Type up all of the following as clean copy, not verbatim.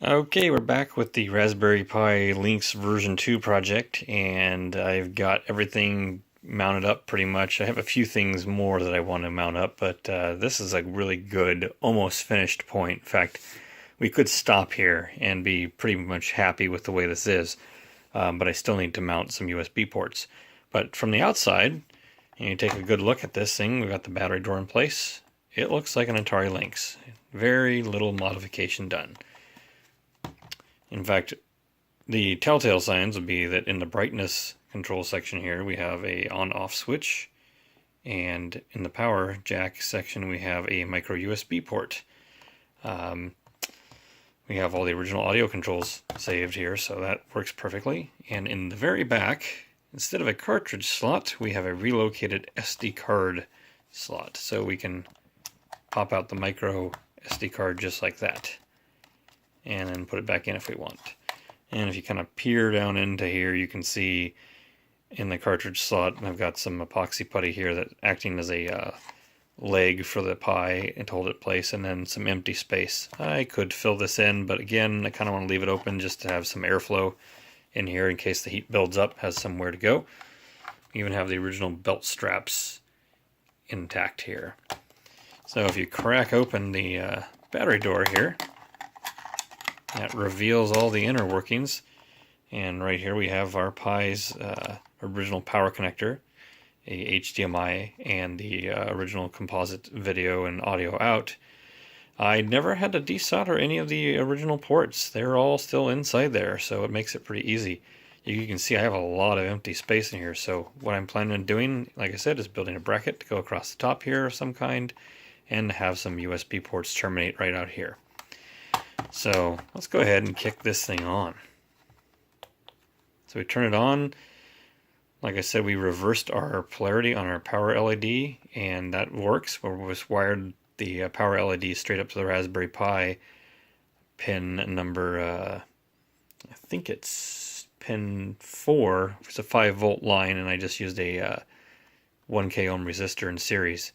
Okay, we're back with the Raspberry Pi Lynx version 2 project, and I've got everything mounted up pretty much. I have a few things more that I want to mount up, but this is a really good, almost finished point. In fact, we could stop here and be pretty much happy with the way this is, but I still need to mount some USB ports. But from the outside, and you take a good look at this thing, we've got the battery door in place. It looks like an Atari Lynx. Very little modification done. In fact, the telltale signs would be that in the brightness control section here we have a on-off switch, and in the power jack section we have a micro USB port. We have all the original audio controls saved here, so that works perfectly. And in the very back, instead of a cartridge slot, we have a relocated SD card slot, so we can pop out the micro SD card just like that, and then put it back in if we want. And if you kind of peer down into here, you can see in the cartridge slot, I've got some epoxy putty here that acting as a leg for the Pi and to hold it in place, and then some empty space. I could fill this in, but again, I kind of want to leave it open just to have some airflow in here in case the heat builds up, has somewhere to go. We even have the original belt straps intact here. So if you crack open the battery door here, that reveals all the inner workings, and right here we have our Pi's original power connector, a HDMI, and the original composite video and audio out. I never had to desolder any of the original ports. They're all still inside there, so it makes it pretty easy. You can see I have a lot of empty space in here, so what I'm planning on doing, like I said, is building a bracket to go across the top here of some kind, and have some USB ports terminate right out here. So let's go ahead and kick this thing on. So we turn it on. Like I said, we reversed our polarity on our power LED, and that works. We just wired the power LED straight up to the Raspberry Pi pin number, I think it's pin 4. It's a 5-volt line, and I just used a 1K ohm resistor in series.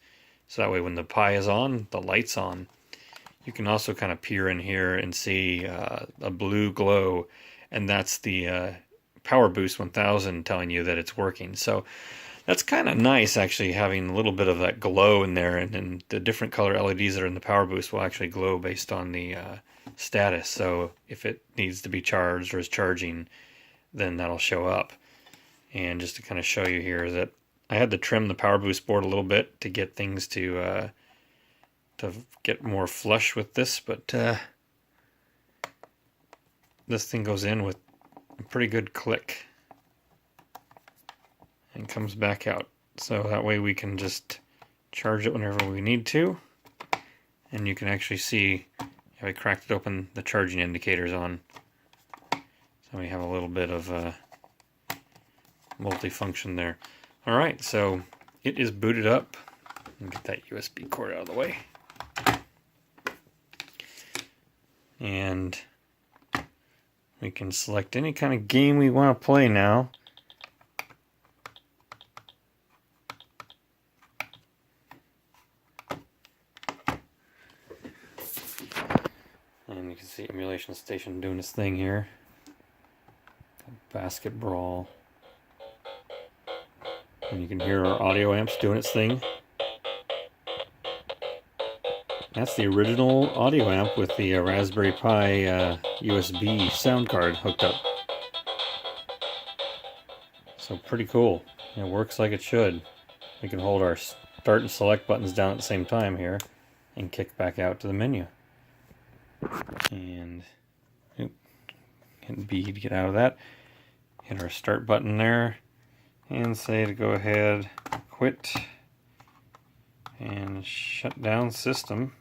So that way when the Pi is on, the light's on. You can also kind of peer in here and see a blue glow, and that's the Power Boost 1000 telling you that it's working. So that's kind of nice, actually, having a little bit of that glow in there, and then the different color LEDs that are in the Power Boost will actually glow based on the status. So if it needs to be charged or is charging, then that'll show up. And just to kind of show you here that I had to trim the Power Boost board a little bit to get things to get more flush with this, but this thing goes in with a pretty good click and comes back out. So that way we can just charge it whenever we need to, and you can actually see if I cracked it open, the charging indicator's on. So we have a little bit of multifunction there. Alright, so it is booted up. Let me get that USB cord out of the way. And we can select any kind of game we want to play now. And you can see Emulation Station doing its thing here. Basket Brawl. And you can hear our audio amps doing its thing. That's the original audio amp with the Raspberry Pi USB sound card hooked up. So pretty cool. It works like it should. We can hold our start and select buttons down at the same time here and kick back out to the menu. And hit B to get out of that. Hit our start button there and say to go ahead, quit, and shut down system,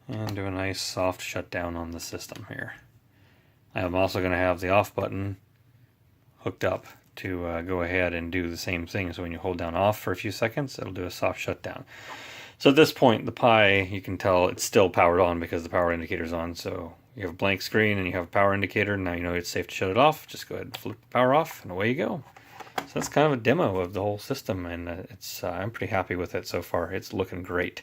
and do a nice soft shutdown on the system here. I'm also going to have the off button hooked up to go ahead and do the same thing. So when you hold down off for a few seconds, it'll do a soft shutdown. So at this point, the Pi, you can tell it's still powered on because the power indicator's on. So you have a blank screen and you have a power indicator. Now you know it's safe to shut it off. Just go ahead and flip the power off, and away you go. So that's kind of a demo of the whole system, and I'm pretty happy with it so far. It's looking great.